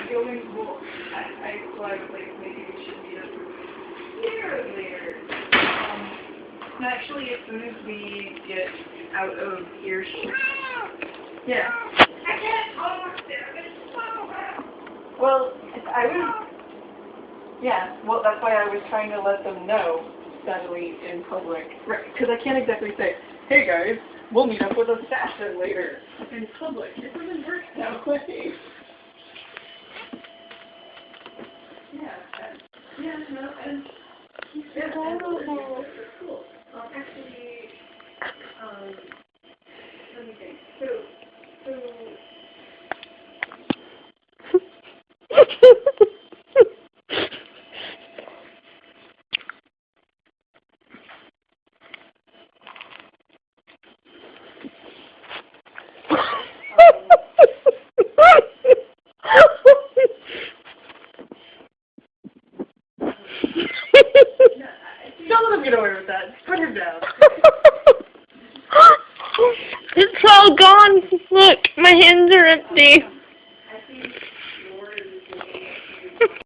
going, well, so I was like, maybe we should meet up here later. And actually, as soon as we get out of earshot. Yeah. I can't talk there. It's so bad. Well, I was. Yeah. Well, that's why I was trying to let them know steadily in public, right? Because I can't exactly say, "Hey guys, we'll meet up with Assassin later." In public, it doesn't work that way. Yeah, no, and cool. Actually, let me think. So. Don't let him get away with that. Put him down. It's all gone. Look.